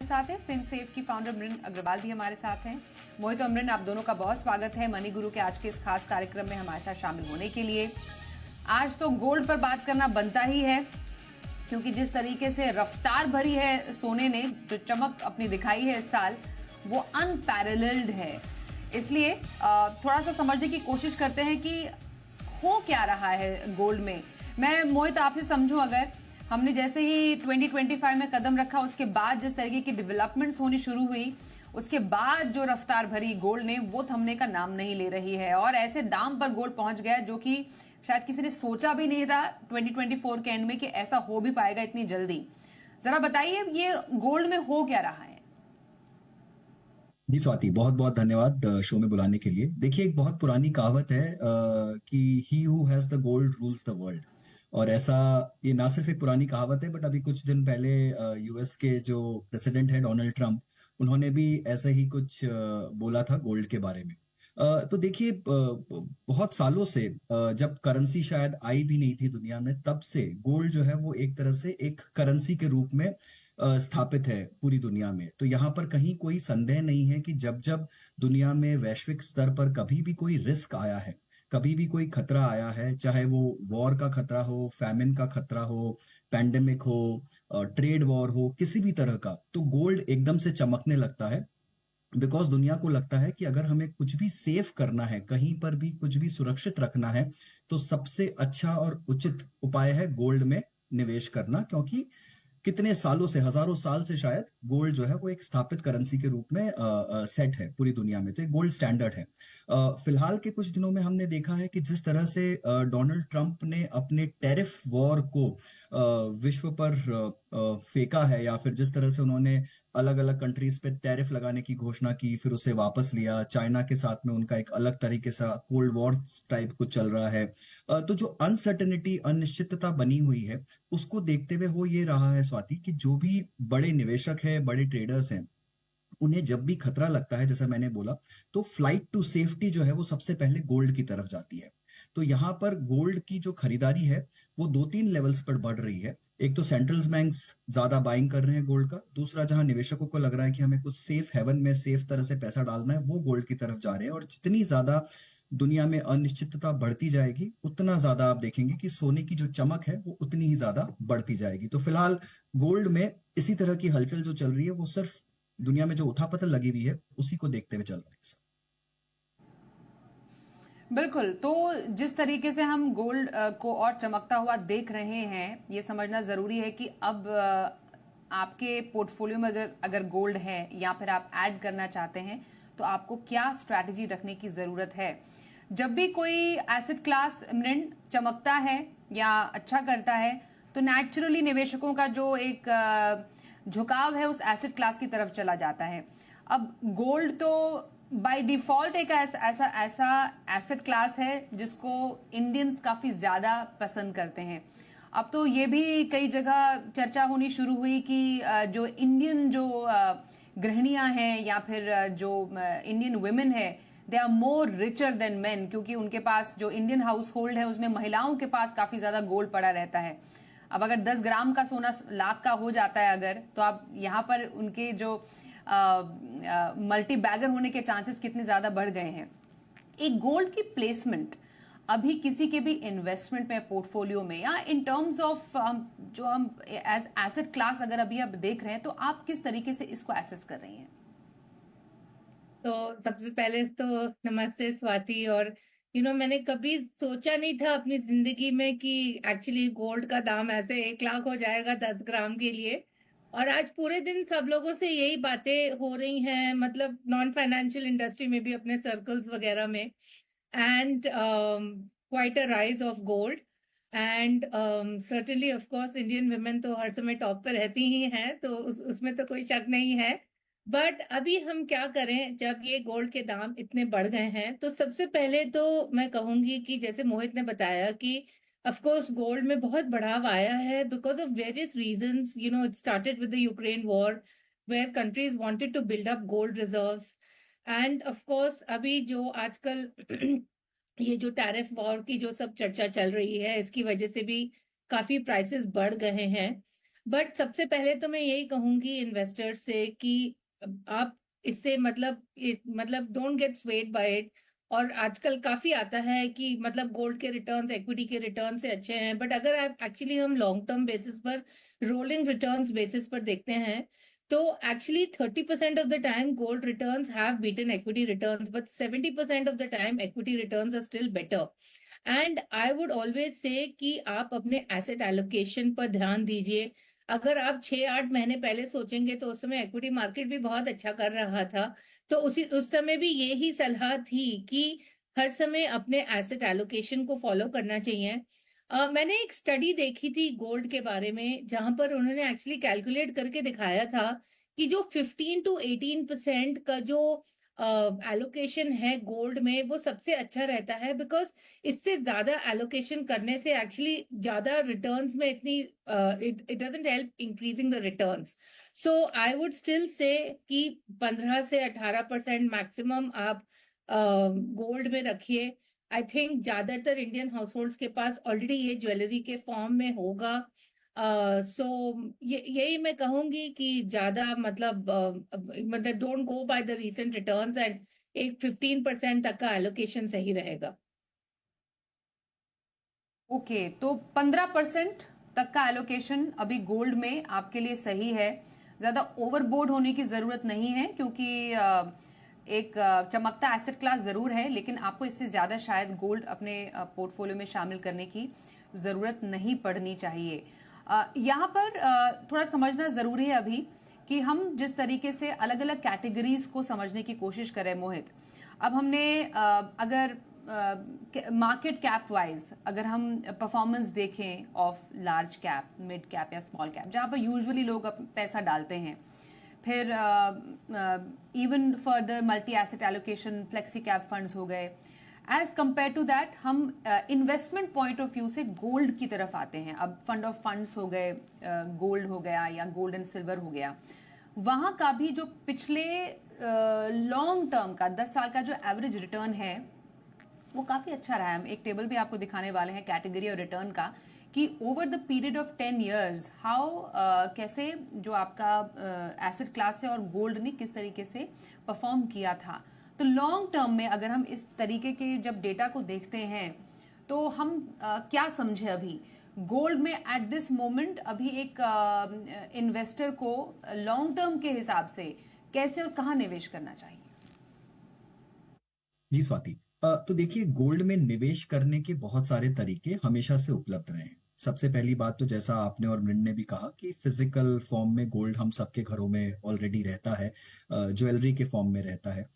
साथ है। फिनसेफ की फाउंडर अमरिन अग्रवाल भी हमारे साथ हैं। मोहित और अमरिन, आप दोनों का बहुत स्वागत है मनी गुरु के आज के इस खास कार्यक्रम में हमारे साथ शामिल होने के लिए। आज तो गोल्ड पर बात करना बनता ही है, क्योंकि जिस तरीके से रफ्तार भरी है सोने ने, जो चमक अपनी दिखाई है इस साल, वो अनपैरेलल्ड है। इसलिए थोड़ा सा समझने की कोशिश करते हैं कि हो क्या रहा है गोल्ड में। मैं मोहित आपसे समझूं, अगर हमने जैसे ही 2025 में कदम रखा, उसके बाद जिस तरीके की डेवलपमेंट्स होनी शुरू हुई, उसके बाद जो रफ्तार भरी गोल्ड ने, वो थमने का नाम नहीं ले रही है और ऐसे दाम पर गोल्ड पहुंच गया जो कि शायद किसी ने सोचा भी नहीं था 2024 के एंड में कि ऐसा हो भी पाएगा इतनी जल्दी। जरा बताइए ये गोल्ड में हो क्या रहा है। जी स्वाति, बहुत बहुत धन्यवाद शो में बुलाने के लिए। देखिए, एक बहुत पुरानी कहावत है कि he who has the gold rules the world. और ऐसा, ये ना सिर्फ एक पुरानी कहावत है, बट अभी कुछ दिन पहले यूएस के जो प्रेसिडेंट है डोनाल्ड ट्रंप, उन्होंने भी ऐसा ही कुछ बोला था गोल्ड के बारे में। तो देखिए, बहुत सालों से जब करेंसी शायद आई भी नहीं थी दुनिया में, तब से गोल्ड जो है वो एक तरह से एक करेंसी के रूप में स्थापित है पूरी दुनिया में। तो यहाँ पर कहीं कोई संदेह नहीं है कि जब जब दुनिया में वैश्विक स्तर पर कभी भी कोई रिस्क आया है, कभी भी कोई खतरा आया है, चाहे वो वॉर का खतरा हो, फैमिन का खतरा हो, पैंडेमिक हो, ट्रेड वॉर हो, किसी भी तरह का, तो गोल्ड एकदम से चमकने लगता है। बिकॉज दुनिया को लगता है कि अगर हमें कुछ भी सेफ करना है, कहीं पर भी कुछ भी सुरक्षित रखना है, तो सबसे अच्छा और उचित उपाय है गोल्ड में निवेश करना। क्योंकि कितने सालों से, हजारों साल से शायद गोल्ड जो है वो एक स्थापित करेंसी के रूप में सेट है पूरी दुनिया में, तो एक गोल्ड स्टैंडर्ड है। फिलहाल के कुछ दिनों में हमने देखा है कि जिस तरह से डोनाल्ड ट्रंप ने अपने टैरिफ वॉर को विश्व पर फेंका है, या फिर जिस तरह से उन्होंने अलग अलग कंट्रीज पे टैरिफ लगाने की घोषणा की, फिर उसे वापस लिया, चाइना के साथ में उनका एक अलग तरीके से कोल्ड वॉर टाइप कुछ चल रहा है। तो जो अनसर्टेनिटी, अनिश्चितता बनी हुई है, उसको देखते हुए हो ये रहा है स्वाति कि जो भी बड़े निवेशक हैं, बड़े ट्रेडर्स हैं, उन्हें जब भी खतरा लगता है, जैसा मैंने बोला, तो फ्लाइट टू सेफ्टी जो है वो सबसे पहले गोल्ड की तरफ जाती है। तो यहाँ पर गोल्ड की जो खरीदारी है वो दो तीन लेवल्स पर बढ़ रही है। एक तो सेंट्रल बैंक्स ज्यादा बाइंग कर रहे हैं गोल्ड का, दूसरा जहां निवेशकों को लग रहा है कि हमें कुछ सेफ हेवन में सेफ तरह से पैसा डालना है, वो गोल्ड की तरफ जा रहे हैं। और जितनी ज्यादा दुनिया में अनिश्चितता बढ़ती जाएगी, उतना ज्यादा आप देखेंगे कि सोने की जो चमक है वो उतनी ही ज्यादा बढ़ती जाएगी। तो फिलहाल गोल्ड में इसी तरह की हलचल जो चल रही है, वो सिर्फ दुनिया में जो उथापतल लगी हुई है उसी को देखते हुए चल रहा है। बिल्कुल। तो जिस तरीके से हम गोल्ड को और चमकता हुआ देख रहे हैं, ये समझना जरूरी है कि अब आपके पोर्टफोलियो में अगर अगर गोल्ड है या फिर आप ऐड करना चाहते हैं, तो आपको क्या स्ट्रैटेजी रखने की जरूरत है। जब भी कोई एसेट क्लास अमरिन चमकता है या अच्छा करता है, तो नेचुरली निवेशकों का जो एक झुकाव है उस एसेट क्लास की तरफ चला जाता है। अब गोल्ड तो बाय डिफॉल्ट एक ऐसा एसेट क्लास है जिसको इंडियंस काफी ज्यादा पसंद करते हैं। अब तो ये भी कई जगह चर्चा होनी शुरू हुई कि जो इंडियन जो गृहिणियां हैं या फिर जो इंडियन वुमेन है, they are more richer than men, क्योंकि उनके पास जो इंडियन हाउस होल्ड है उसमें महिलाओं के पास काफी ज्यादा गोल्ड पड़ा रहता है। अब अगर 10 ग्राम का सोना लाख का हो जाता है अगर, तो आप यहाँ पर उनके जो मल्टी बैगर होने के चांसेस कितने ज्यादा बढ़ गए हैं। एक गोल्ड की प्लेसमेंट अभी किसी के भी इन्वेस्टमेंट में, पोर्टफोलियो में, या इन टर्म्स ऑफ जो हम एज एसेट क्लास अगर अभी आप देख रहे हैं, तो आप किस तरीके से इसको एसेस कर रही हैं। तो सबसे पहले तो नमस्ते स्वाति। और मैंने कभी सोचा नहीं था अपनी जिंदगी में कि एक्चुअली गोल्ड का दाम ऐसे 1 लाख हो जाएगा 10 ग्राम के लिए। और आज पूरे दिन सब लोगों से यही बातें हो रही हैं, मतलब नॉन फाइनेंशियल इंडस्ट्री में भी, अपने सर्कल्स वगैरह में। And quite a rise of gold. And certainly of course Indian women तो हर समय टॉप पे रहती ही हैं, तो उसमें तो कोई शक नहीं है। बट अभी हम क्या करें जब ये गोल्ड के दाम इतने बढ़ गए हैं। तो सबसे पहले तो मैं कहूंगी कि जैसे मोहित ने बताया कि ऑफ कोर्स गोल्ड में बहुत बढ़ाव आया है because of various reasons. It started with the Ukraine war where countries wanted to build up gold reserves. And of course अभी जो आजकल ये जो टैरिफ वॉर की जो सब चर्चा चल रही है, इसकी वजह से भी काफी प्राइसेस बढ़ गए हैं। बट सबसे पहले तो मैं यही कहूंगी इन्वेस्टर्स से कि आप इससे मतलब don't get swayed by it. और आजकल काफी आता है कि मतलब गोल्ड के रिटर्न्स इक्विटी के रिटर्न से अच्छे हैं, बट अगर आप एक्चुअली हम लॉन्ग टर्म बेसिस पर, रोलिंग रिटर्न्स बेसिस पर देखते हैं, तो actually 30% of the time gold returns have beaten equity returns, but 70% of the time equity returns are still better. And I would always say कि आप अपने asset allocation पर ध्यान दीजिए। अगर आप 6-8 महीने पहले सोचेंगे तो उस समय इक्विटी मार्केट भी बहुत अच्छा कर रहा था, तो उस समय भी यही सलाह थी कि हर समय अपने एसेट एलोकेशन को फॉलो करना चाहिए। मैंने एक स्टडी देखी थी गोल्ड के बारे में, जहां पर उन्होंने एक्चुअली कैलकुलेट करके दिखाया था कि जो 15 to 18% का जो एलोकेशन है गोल्ड में, वो सबसे अच्छा रहता है। बिकॉज इससे ज्यादा एलोकेशन करने से एक्चुअली ज्यादा रिटर्न्स में इतनी it doesn't help increasing the returns. So I would still say कि 15 से 18% मैक्सिमम आप गोल्ड में रखिए। आई थिंक ज्यादातर इंडियन हाउस होल्ड्स के पास ऑलरेडी ये ज्वेलरी के फॉर्म में होगा। सो यही मैं कहूंगी कि ज्यादा मतलब don't go by the recent returns, and एक 15% तक का एलोकेशन सही रहेगा। ओके, तो 15% तक का एलोकेशन अभी गोल्ड में आपके लिए सही है। ज्यादा ओवरबोर्ड होने की जरूरत नहीं है, क्योंकि एक चमकता एसेट क्लास जरूर है, लेकिन आपको इससे ज्यादा शायद गोल्ड अपने पोर्टफोलियो में शामिल करने की जरूरत नहीं पड़नी चाहिए। यहाँ पर थोड़ा समझना जरूरी है अभी कि हम जिस तरीके से अलग अलग कैटेगरीज को समझने की कोशिश करें मोहित। अब हमने अगर मार्केट कैप वाइज अगर हम परफॉर्मेंस देखें of large cap, mid cap या स्मॉल कैप, जहां पर यूजुअली लोग पैसा डालते हैं, फिर even further multi asset allocation, flexi cap funds हो गए, एज कंपेयर टू दैट हम इन्वेस्टमेंट पॉइंट ऑफ व्यू से गोल्ड की तरफ आते हैं। अब फंड ऑफ फंड्स हो गए, गोल्ड हो गया या गोल्ड एंड सिल्वर हो गया, वहां का भी जो पिछले लॉन्ग टर्म का 10 साल का जो एवरेज रिटर्न है वो काफी अच्छा रहा है। हम एक टेबल भी आपको दिखाने वाले हैं कैटेगरी और रिटर्न का, कि over the period of 10 years how कैसे जो आपका एसेट क्लास है और गोल्ड ने किस तरीके से परफॉर्म किया था। तो लॉन्ग टर्म में अगर हम इस तरीके के जब डेटा को देखते हैं तो हम क्या समझे अभी गोल्ड में एट दिस मोमेंट, अभी एक इन्वेस्टर को लॉन्ग टर्म के हिसाब से कैसे और कहाँ निवेश करना चाहिए? जी स्वाति, तो देखिए गोल्ड में निवेश करने के बहुत सारे तरीके हमेशा से उपलब्ध रहे हैं। सबसे पहली बात तो जैसा आपने और मृण ने भी कहा कि फिजिकल फॉर्म में गोल्ड हम सबके घरों में ऑलरेडी रहता है, ज्वेलरी के फॉर्म में रहता है।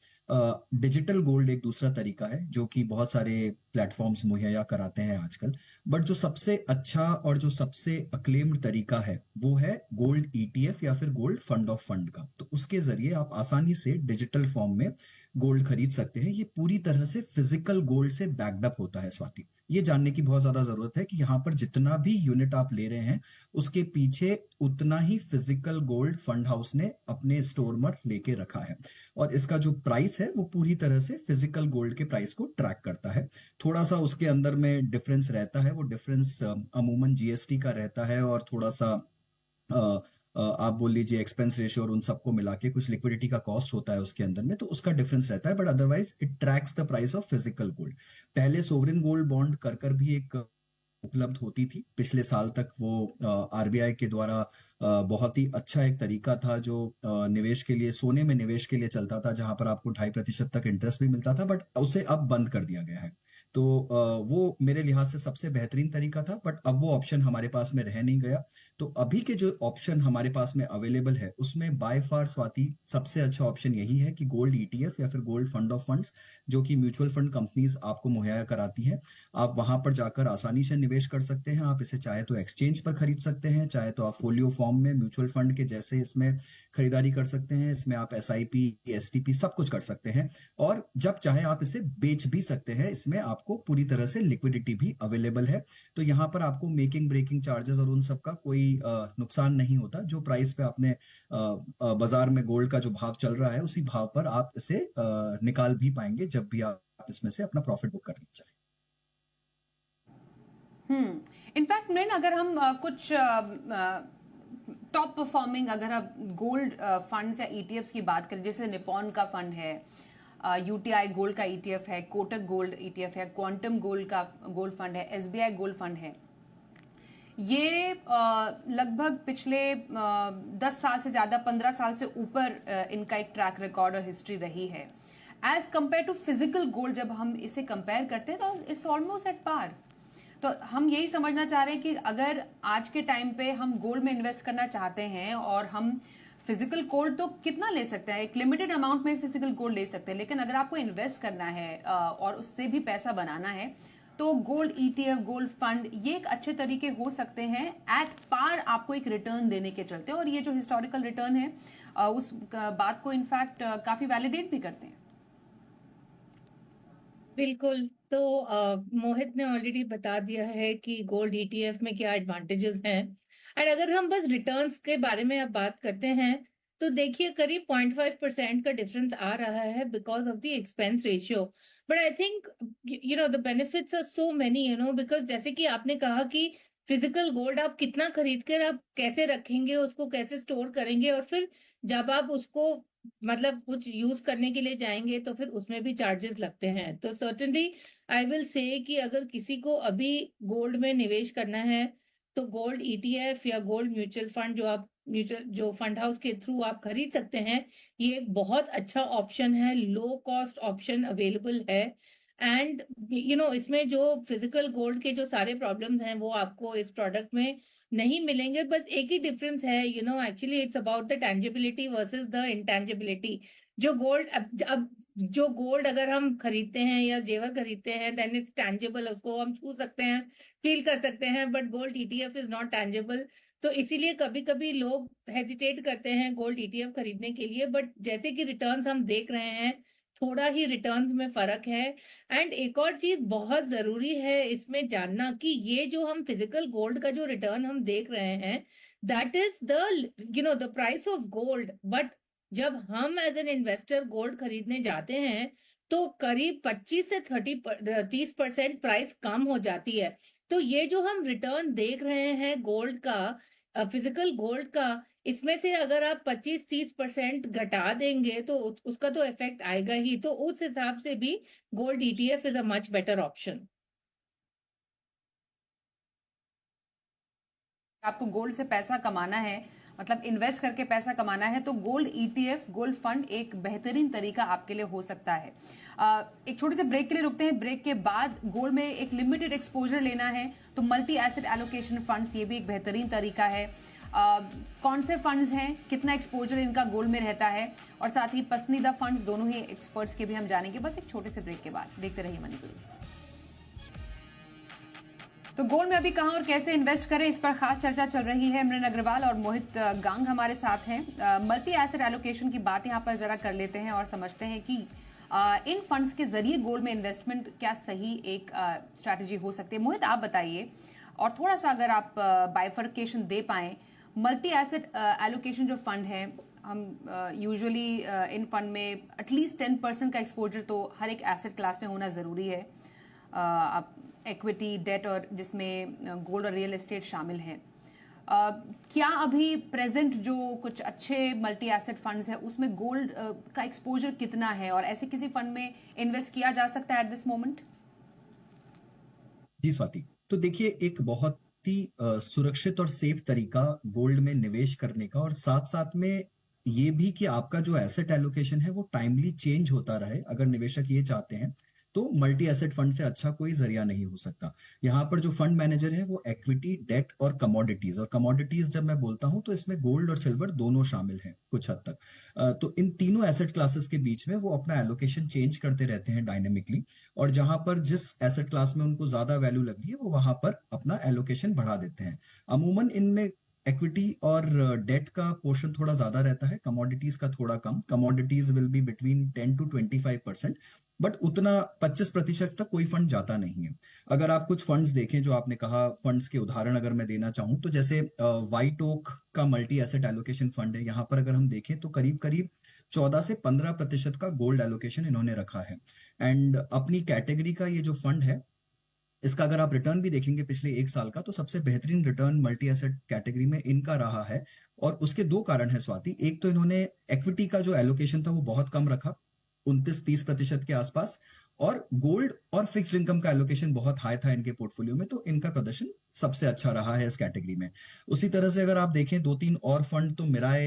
डिजिटल गोल्ड एक दूसरा तरीका है जो कि बहुत सारे प्लेटफॉर्म्स मुहैया कराते हैं आजकल। बट जो सबसे अच्छा और जो सबसे अक्लेम्ड तरीका है वो है गोल्ड ईटीएफ या फिर गोल्ड फंड ऑफ फंड का। तो उसके जरिए आप आसानी से डिजिटल फॉर्म में गोल्ड खरीद सकते हैं। ये पूरी तरह से फिजिकल गोल्ड से बैक्ड अप होता है स्वाति। ये जानने की बहुत ज्यादा जरूरत है कि यहाँ पर जितना भी यूनिट आप ले रहे हैं उसके पीछे उतना ही फिजिकल गोल्ड फंड हाउस ने अपने स्टोर में लेके रखा है, और इसका जो प्राइस है वो पूरी तरह से फिजिकल गोल्ड के प्राइस को ट्रैक करता है। थोड़ा सा उसके अंदर में डिफरेंस रहता है, वो डिफरेंस अमूमन जीएसटी का रहता है, और थोड़ा सा आप बोल लीजिए एक्सपेंस रेशियो और उन सबको मिला के कुछ लिक्विडिटी का कॉस्ट होता है उसके अंदर में, तो उसका डिफरेंस रहता है। But otherwise it tracks the price of physical gold. पहले सोवरेन गोल्ड बॉन्ड कर कर भी एक उपलब्ध होती थी पिछले साल तक। वो आरबीआई के द्वारा बहुत ही अच्छा एक तरीका था जो निवेश के लिए, सोने में निवेश के लिए चलता था, जहां पर आपको 2.5% तक इंटरेस्ट भी मिलता था। बट उसे अब बंद कर दिया गया है। तो वो मेरे लिहाज से सबसे बेहतरीन तरीका था, बट अब वो ऑप्शन हमारे पास में रह नहीं गया। तो अभी के जो ऑप्शन हमारे पास में अवेलेबल है उसमें बाय फार स्वाति सबसे अच्छा ऑप्शन यही है कि गोल्ड ईटीएफ या फिर गोल्ड फंड ऑफ फंड्स, जो कि म्यूचुअल फंड कंपनीज आपको मुहैया कराती है। आप वहां पर जाकर आसानी से निवेश कर सकते हैं। आप इसे चाहे तो एक्सचेंज पर खरीद सकते हैं, चाहे तो आप फोलियो फॉर्म में म्यूचुअल फंड के जैसे इसमें खरीदारी कर सकते हैं। इसमें आप एसआईपी, एसटीपी सब कुछ कर सकते हैं, और जब चाहे आप इसे बेच भी सकते हैं। इसमें आपको पूरी तरह से लिक्विडिटी भी अवेलेबल है। तो यहाँ पर आपको मेकिंग ब्रेकिंग चार्जेस और उन सब का कोई नुकसान नहीं होता। जो प्राइस पे आपने बाजार में गोल्ड का जो भाव चल रहा है उसी भाव पर आप इसे निकाल भी पाएंगे जब भी आप इसमें से अपना प्रॉफिट बुक करना चाहें। इनफैक्ट मैन, अगर हम कुछ टॉप परफॉर्मिंग अगर आप गोल्ड फंड्स या ईटीएफ्स की बात करें, जैसे निपॉन का फंड है, यूटीआई गोल्ड का ईटीएफ है, कोटक गोल्ड ईटीएफ है, क्वांटम गोल्ड का गोल्ड फंड है, एसबीआई गोल्ड फंड है, ये लगभग पिछले 10 साल से ज्यादा, 15 साल से ऊपर इनका एक ट्रैक रिकॉर्ड और हिस्ट्री रही है। As compared to physical gold जब हम इसे कंपेयर करते हैं तो इट्स ऑलमोस्ट एट पार। तो हम यही समझना चाह रहे हैं कि अगर आज के टाइम पे हम गोल्ड में इन्वेस्ट करना चाहते हैं और हम फिजिकल गोल्ड तो कितना ले सकते हैं, एक लिमिटेड अमाउंट में फिजिकल गोल्ड ले सकते हैं, लेकिन अगर आपको इन्वेस्ट करना है और उससे भी पैसा बनाना है तो गोल्ड ईटीएफ, गोल्ड फंड ये एक अच्छे तरीके हो सकते हैं एट पार आपको एक रिटर्न देने के चलते। और ये जो हिस्टोरिकल रिटर्न है उस बात को इनफैक्ट काफी वैलिडेट भी करते हैं। बिल्कुल। तो मोहित ने ऑलरेडी बता दिया है कि गोल्ड ईटीएफ में क्या एडवांटेजेस हैं। एंड अगर हम बस रिटर्न्स के बारे में अब बात करते हैं तो देखिए करीब 0.5% का डिफरेंस आ रहा है because of the expense ratio. But I think the benefits are so many, because जैसे कि आपने कहा कि फिजिकल गोल्ड आप कितना खरीद कर आप कैसे रखेंगे, उसको कैसे स्टोर करेंगे, और फिर जब आप उसको मतलब कुछ यूज करने के लिए जाएंगे तो फिर उसमें भी चार्जेस लगते हैं। तो सर्टेनली आई विल से कि अगर किसी को अभी गोल्ड में निवेश करना है तो गोल्ड ईटीएफ या गोल्ड म्यूचुअल फंड जो फंड हाउस के थ्रू आप खरीद सकते हैं, ये एक बहुत अच्छा ऑप्शन है, लो कॉस्ट ऑप्शन अवेलेबल है। एंड इसमें जो फिजिकल गोल्ड के जो सारे प्रॉब्लम्स हैं वो आपको इस प्रोडक्ट में नहीं मिलेंगे। बस एक ही डिफरेंस है, actually it's about the tangibility versus the intangibility. जो गोल्ड अब जो गोल्ड अगर हम खरीदते हैं या जेवर खरीदते हैं देन इट्स टैंजिबल, उसको हम छू सकते हैं, फील कर सकते हैं, but gold ETF is not tangible. तो इसीलिए कभी कभी लोग हेजिटेट करते हैं गोल्ड ईटीएफ खरीदने के लिए। बट जैसे कि रिटर्न्स हम देख रहे हैं, थोड़ा ही रिटर्न्स में फर्क है। एंड एक और चीज बहुत जरूरी है इसमें जानना कि ये जो हम फिजिकल गोल्ड का जो रिटर्न हम देख रहे हैं that is the price of gold. But जब हम एज एन इन्वेस्टर गोल्ड खरीदने जाते हैं तो करीब 25 से 30% प्राइस कम हो जाती है। तो ये जो हम रिटर्न देख रहे हैं गोल्ड का, फिजिकल गोल्ड का, इसमें से अगर आप 25-30% घटा देंगे तो उसका तो इफेक्ट आएगा ही। तो उस हिसाब से भी gold ETF is a much better option. आपको गोल्ड से पैसा कमाना है, मतलब इन्वेस्ट करके पैसा कमाना है, तो गोल्ड ईटीएफ, गोल्ड फंड एक बेहतरीन तरीका आपके लिए हो सकता है। एक छोटे से ब्रेक के लिए रुकते हैं। ब्रेक के बाद गोल्ड में एक लिमिटेड एक्सपोजर लेना है तो मल्टी एसेट एलोकेशन फंड्स ये भी एक बेहतरीन तरीका है। कौन से फंड्स हैं, कितना एक्सपोजर इनका गोल्ड में रहता है, और साथ ही पसंदीदा फंड्स दोनों ही एक्सपर्ट्स के भी हम जानेंगे बस एक छोटे से ब्रेक के बाद। देखते रहिए मणिपुरी। तो गोल्ड में अभी कहां और कैसे इन्वेस्ट करें, इस पर खास चर्चा चल रही है। इमरान अग्रवाल और मोहित गांग हमारे साथ हैं। मल्टी एसेट एलोकेशन की बात यहां पर जरा कर लेते हैं और समझते हैं कि इन फंड्स के जरिए गोल्ड में इन्वेस्टमेंट क्या सही एक स्ट्रैटेजी हो सकती है। मोहित आप बताइए, और थोड़ा सा अगर आप बाइफर्केशन दे पाएं, मल्टी एसेट एलोकेशन जो फंड है, हम यूजुअली इन फंड में एटलीस्ट 10% का एक्सपोजर तो हर एक एसेट क्लास में होना जरूरी है। आप इक्विटी, डेट और जिसमें गोल्ड और रियल एस्टेट शामिल हैं। क्या अभी प्रेजेंट जो कुछ अच्छे मल्टी एसेट फंड्स है उसमें गोल्ड का एक्सपोजर कितना है, और ऐसे किसी फंड में इन्वेस्ट किया जा सकता है एट दिस मोमेंट? जी स्वाति, तो देखिए एक बहुत ही सुरक्षित और सेफ तरीका गोल्ड में निवेश करने का, और साथ साथ में ये भी कि आपका जो एसेट एलोकेशन है वो टाइमली चेंज होता रहे, अगर निवेशक ये चाहते हैं तो मल्टी एसेट फंड से अच्छा कोई जरिया नहीं हो सकता। यहाँ पर जो फंड मैनेजर है वो इक्विटी, डेट और कमोडिटीज जब मैं बोलता हूं तो इसमें गोल्ड और सिल्वर दोनों शामिल हैं कुछ हद तक। तो इन तीनों एसेट क्लासेस के बीच में वो अपना एलोकेशन चेंज करते रहते हैं डायनेमिकली, और जहां पर जिस एसेट क्लास में उनको ज्यादा वैल्यू लग रही है वो वहां पर अपना एलोकेशन बढ़ा देते हैं। अमूमन इनमें इक्विटी और डेट का पोर्शन थोड़ा ज्यादा रहता है, कमोडिटीज का थोड़ा कम। Commodities will be between 10 to 25%, but उतना 25% तक कोई फंड जाता नहीं है। अगर आप कुछ फंड्स देखें, जो आपने कहा फंड्स के उदाहरण अगर मैं देना चाहूं तो जैसे व्हाइट ओक का मल्टी एसेट एलोकेशन फंड है, यहाँ पर अगर हम देखें तो करीब करीब 14 से 15% का गोल्ड एलोकेशन इन्होंने रखा है। एंड अपनी कैटेगरी का ये जो फंड है इसका अगर आप रिटर्न भी देखेंगे पिछले एक साल का, तो सबसे बेहतरीन रिटर्न मल्टी एसेट कैटेगरी में इनका रहा है। और उसके दो कारण है स्वाति। एक तो इन्होंने इक्विटी का जो एलोकेशन था वो बहुत कम रखा, 29-30% के आसपास, और गोल्ड और फिक्स्ड इनकम का एलोकेशन बहुत हाई था इनके पोर्टफोलियो में, तो इनका प्रदर्शन सबसे अच्छा रहा है इस कैटेगरी में। उसी तरह से अगर आप देखें दो तीन और फंड, तो Mirae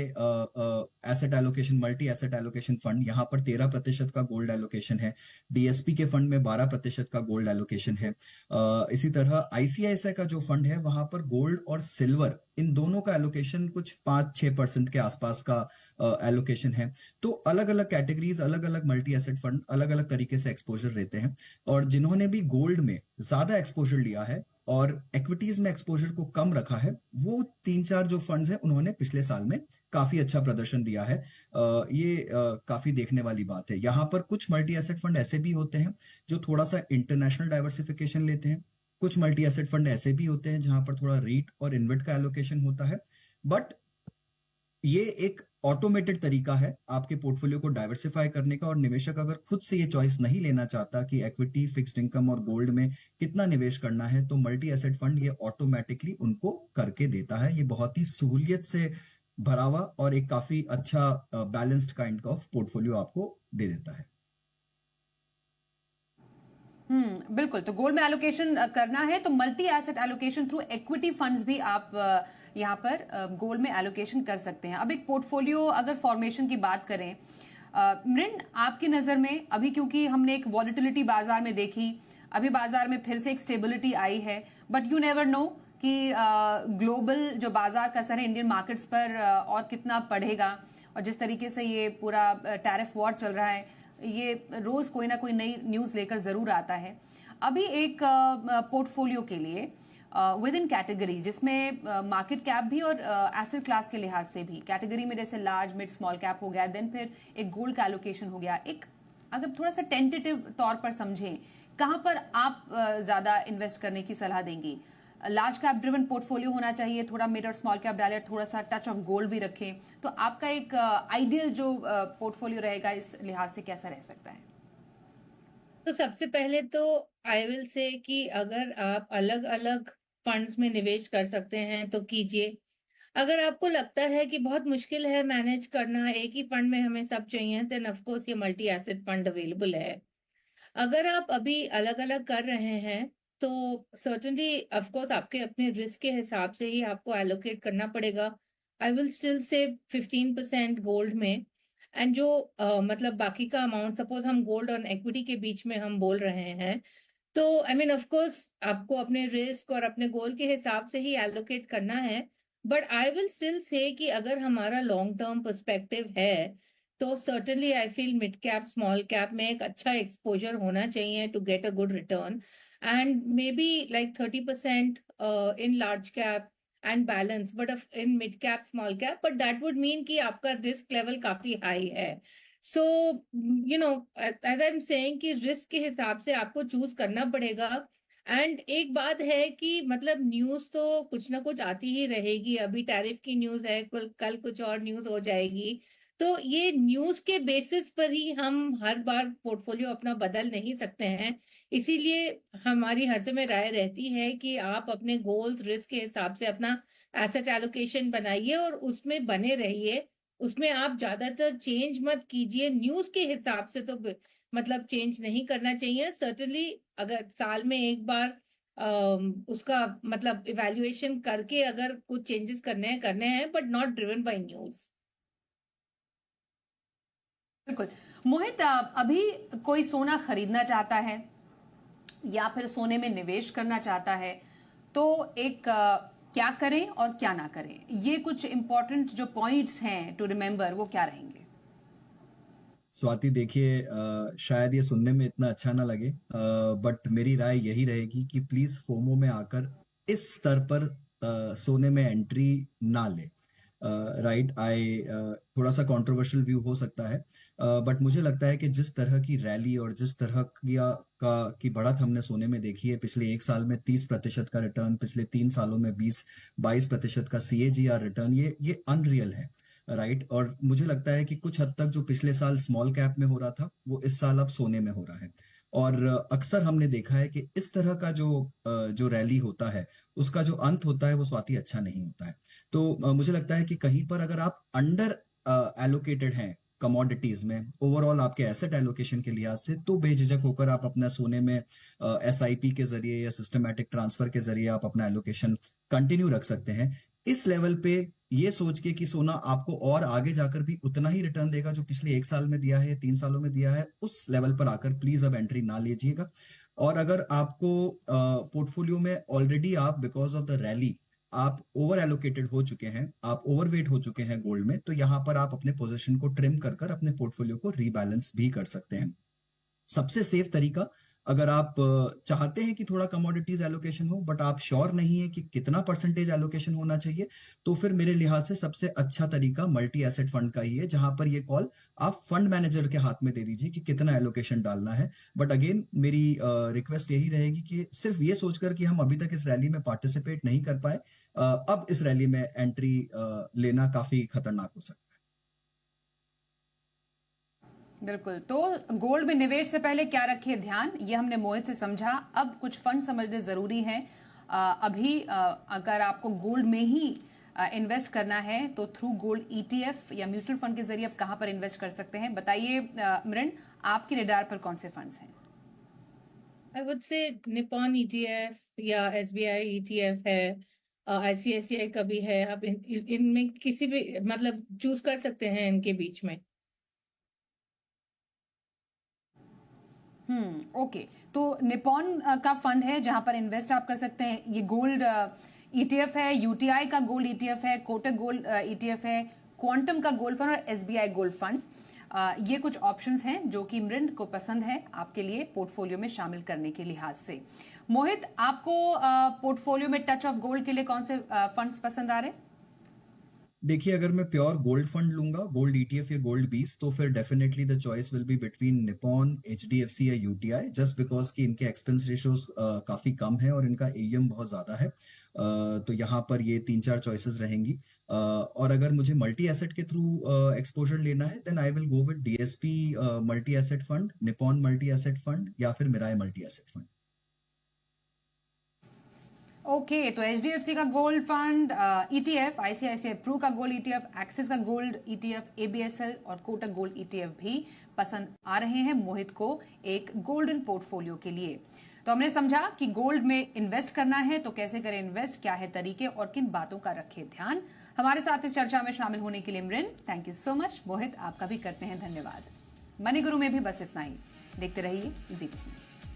asset allocation, multi asset allocation fund, यहाँ पर 13% का गोल्ड एलोकेशन है। डीएसपी के फंड में 12% का गोल्ड एलोकेशन है। इसी तरह आईसीआईसीआई का जो फंड है वहां पर गोल्ड और सिल्वर इन दोनों का एलोकेशन कुछ 5-6% के आसपास का एलोकेशन है। तो अलग अलग कैटेगरीज, अलग अलग मल्टी एसेट फंड अलग अलग तरीके से एक्सपोजर रहते हैं। और जिन्होंने भी गोल्ड में ज्यादा एक्सपोजर लिया है और इक्विटीज में एक्सपोजर को कम रखा है, वो 3-4 जो फंड्स हैं उन्होंने पिछले साल में काफी अच्छा प्रदर्शन दिया है। ये काफी देखने वाली बात है। यहाँ पर कुछ मल्टी एसेट फंड ऐसे भी होते हैं जो थोड़ा सा इंटरनेशनल डाइवर्सिफिकेशन लेते हैं। कुछ मल्टी एसेट फंड ऐसे भी होते हैं जहां पर थोड़ा रीट और इन्वेट का एलोकेशन होता है। बट ये एक ऑटोमेटेड तरीका है आपके पोर्टफोलियो को डाइवर्सिफाई करने का। और निवेशक अगर खुद से ये चॉइस नहीं लेना चाहता कि इक्विटी, फिक्स्ड इनकम और गोल्ड में कितना निवेश करना है, तो मल्टी एसेट फंड ये ऑटोमेटिकली उनको करके देता है। ये बहुत ही सहूलियत से भरा हुआ और एक काफी अच्छा बैलेंस्ड काइंड ऑफ पोर्टफोलियो आपको दे देता है। बिल्कुल। तो गोल्ड में एलोकेशन करना है तो multi asset allocation through equity funds भी आप यहाँ पर गोल्ड में एलोकेशन कर सकते हैं। अब एक पोर्टफोलियो अगर फॉर्मेशन की बात करें, मृण आपकी नजर में अभी, क्योंकि हमने एक वॉलिटिलिटी बाजार में देखी, अभी बाजार में फिर से एक स्टेबिलिटी आई है, बट यू नेवर नो कि ग्लोबल जो बाजार का असर है इंडियन मार्केट्स पर और कितना पड़ेगा। और जिस तरीके से ये पूरा टैरिफ वॉर चल रहा है, ये रोज कोई ना कोई नई न्यूज लेकर जरूर आता है। अभी एक पोर्टफोलियो के लिए विद इन कैटेगरी, जिसमें मार्केट कैप भी और एसेट क्लास के लिहाज से भी, कैटेगरी में जैसे लार्ज, मिड, स्मॉल कैप हो गया, देन फिर एक गोल्ड का एलोकेशन हो गया, एक अगर थोड़ा सा टेंटेटिव तौर पर समझें, कहां पर आप ज्यादा इन्वेस्ट करने की सलाह देंगी? लार्ज कैप ड्रिवन पोर्टफोलियो होना चाहिए, थोड़ा मिड और स्मॉल कैप डालें, थोड़ा सा टच ऑफ गोल्ड भी रखें, तो आपका एक आइडियल जो पोर्टफोलियो रहेगा इस लिहाज से कैसा रह सकता है? तो सबसे पहले तो आई विल से कि अगर आप अलग अलग फंड्स में निवेश कर सकते हैं तो कीजिए। अगर आपको लगता है कि बहुत मुश्किल है मैनेज करना, एक ही फंड में हमें सब चाहिए, देन ऑफ कोर्स ये मल्टी एसेट फंड अवेलेबल है। अगर आप अभी अलग अलग कर रहे हैं तो सर्टेनली ऑफ कोर्स आपके अपने रिस्क के हिसाब से ही आपको एलोकेट करना पड़ेगा। I will still say 15% gold में, एंड जो मतलब बाकी का अमाउंट, सपोज हम गोल्ड और इक्विटी के बीच में हम बोल रहे हैं, तो आई मीन ऑफ कोर्स आपको अपने रिस्क और अपने गोल के हिसाब से ही एलोकेट करना है। But I will still say कि अगर हमारा लॉन्ग टर्म पर्सपेक्टिव है तो certainly I feel mid cap, small cap में एक अच्छा एक्सपोजर होना चाहिए to get a good return, and may be like 30% in large cap and balance but in mid cap, small cap, but that would mean कि आपका risk level काफी high है। So you know, as I am saying कि risk के हिसाब से आपको choose करना पड़ेगा। एंड एक बात है कि मतलब न्यूज तो कुछ ना कुछ आती ही रहेगी। अभी टैरिफ की न्यूज है, कल कुछ और न्यूज हो जाएगी, तो ये न्यूज के बेसिस पर ही हम हर बार पोर्टफोलियो अपना बदल नहीं सकते हैं। इसीलिए हमारी हर समय राय रहती है कि आप अपने गोल्स, रिस्क के हिसाब से अपना एसेट एलोकेशन बनाइए और उसमें बने रहिए। उसमें आप ज्यादातर चेंज मत कीजिए। न्यूज के हिसाब से तो मतलब चेंज नहीं करना चाहिए। सर्टेनली अगर साल में एक बार उसका मतलब इवैल्यूएशन करके अगर कुछ चेंजेस करने हैं, but not driven by news. बिल्कुल। मोहित, अभी कोई सोना खरीदना चाहता है या फिर सोने में निवेश करना चाहता है, तो एक क्या करें और क्या ना करें, ये कुछ इंपॉर्टेंट जो पॉइंट्स हैं टू रिमेंबर, वो क्या रहेंगे? स्वाति देखिए, शायद ये सुनने में इतना अच्छा ना लगे, बट मेरी राय यही रहेगी कि प्लीज फोमो में आकर इस स्तर पर सोने में एंट्री ना ले। राइट, थोड़ा सा कंट्रोवर्शियल व्यू हो सकता है, बट मुझे लगता है कि जिस तरह की रैली और जिस तरह की बढ़त हमने सोने में देखी है, पिछले एक साल में 30% का रिटर्न, पिछले 3 सालों में 20-22% का CAGR रिटर्न, ये अनरियल है। राइट, और मुझे लगता है कि कुछ हद तक जो पिछले साल स्मॉल कैप में हो रहा था वो इस साल अब सोने में हो रहा है। और अक्सर हमने देखा है कि इस तरह का जो रैली होता है, उसका जो अंत होता है वो स्वाति अच्छा नहीं होता है। तो मुझे लगता है कि कहीं पर अगर आप अंडर एलोकेटेड हैं कमोडिटीज में, ओवरऑल आपके एसेट एलोकेशन के लिहाज से, तो बेझिझक होकर आप अपना सोने में एसआईपी के जरिए या सिस्टमैटिक ट्रांसफर के जरिए आप अपना एलोकेशन कंटिन्यू रख सकते हैं। इस लेवल पे ये सोच के कि सोना आपको और आगे जाकर भी उतना ही रिटर्न देगा जो पिछले 1 साल में दिया है, 3 सालों में दिया है, उस लेवल पर आकर प्लीज अब एंट्री ना लीजिएगा। और अगर आपको पोर्टफोलियो में ऑलरेडी आप बिकॉज ऑफ द रैली आप ओवर एलोकेटेड हो चुके हैं, आप ओवरवेट हो चुके हैं गोल्ड में, तो यहां पर आप अपने पोजीशन को ट्रिम कर कर अपने पोर्टफोलियो को रीबैलेंस भी कर सकते हैं। सबसे सेफ तरीका, अगर आप चाहते हैं कि थोड़ा कमोडिटीज एलोकेशन हो बट आप श्योर नहीं है कि कितना परसेंटेज एलोकेशन होना चाहिए, तो फिर मेरे लिहाज से सबसे अच्छा तरीका मल्टी एसेट फंड का ही है, जहां पर ये कॉल आप फंड मैनेजर के हाथ में दे दीजिए कि कितना एलोकेशन डालना है। बट अगेन मेरी रिक्वेस्ट यही रहेगी कि सिर्फ ये सोचकर कि हम अभी तक इस रैली में पार्टिसिपेट नहीं कर पाए, अब इस रैली में एंट्री लेना काफी खतरनाक हो सकता है। बिल्कुल। तो गोल्ड में निवेश से पहले क्या रखिए ध्यान, ये हमने मोहित से समझा। अब कुछ फंड समझने जरूरी हैं। अभी अगर आपको गोल्ड में ही इन्वेस्ट करना है तो थ्रू गोल्ड ईटीएफ या म्यूचुअल फंड के जरिए आप कहां पर इन्वेस्ट कर सकते हैं, बताइए मृण, आपकी रेडार पर कौन से फंड्स हैं? I would say Nippon ETF या एसबीआई ईटीएफ है, आईसीआईसीआई का भी है। आप इनमें किसी भी मतलब चूज कर सकते हैं इनके बीच में। ओके। तो निपॉन का फंड है जहां पर इन्वेस्ट आप कर सकते हैं। ये गोल्ड ईटीएफ है, यूटीआई का गोल्ड ईटीएफ है, कोटक गोल्ड ईटीएफ है, क्वांटम का गोल्ड फंड और एसबीआई गोल्ड फंड। ये कुछ ऑप्शंस हैं जो कि मृण को पसंद है आपके लिए पोर्टफोलियो में शामिल करने के लिहाज से। मोहित, आपको पोर्टफोलियो में टच ऑफ गोल्ड के लिए कौन से फंड्स पसंद आ रहे हैं? देखिए, अगर मैं प्योर गोल्ड फंड लूंगा, गोल्ड ईटीएफ या गोल्ड बीस, तो फिर definitely the choice will be between Nippon, HDFC या यूटीआई, जस्ट बिकॉज कि इनके एक्सपेंस रेशियोज काफी कम है और इनका एएम बहुत ज्यादा है। तो यहाँ पर ये 3-4 चॉइसेस रहेंगी। और अगर मुझे मल्टी एसेट के थ्रू एक्सपोजर लेना है, then I will go with DSP multi asset fund, Nippon multi asset fund या फिर Mirae multi asset fund. Okay, तो एचडीएफसी का gold fund ETF, ICICI Pru का गोल्ड ईटीएफ, एक्सिस का gold ETF, ABSL और Kotak gold ETF भी पसंद आ रहे हैं मोहित को एक गोल्डन पोर्टफोलियो के लिए। तो हमने समझा कि गोल्ड में इन्वेस्ट करना है तो कैसे करें इन्वेस्ट, क्या है तरीके और किन बातों का रखें ध्यान। हमारे साथ इस चर्चा में शामिल होने के लिए मृण, थैंक यू सो मच। मोहित, आपका भी करते हैं धन्यवाद। मनी गुरु में भी बस इतना ही। देखते रहिए जी बिजनेस।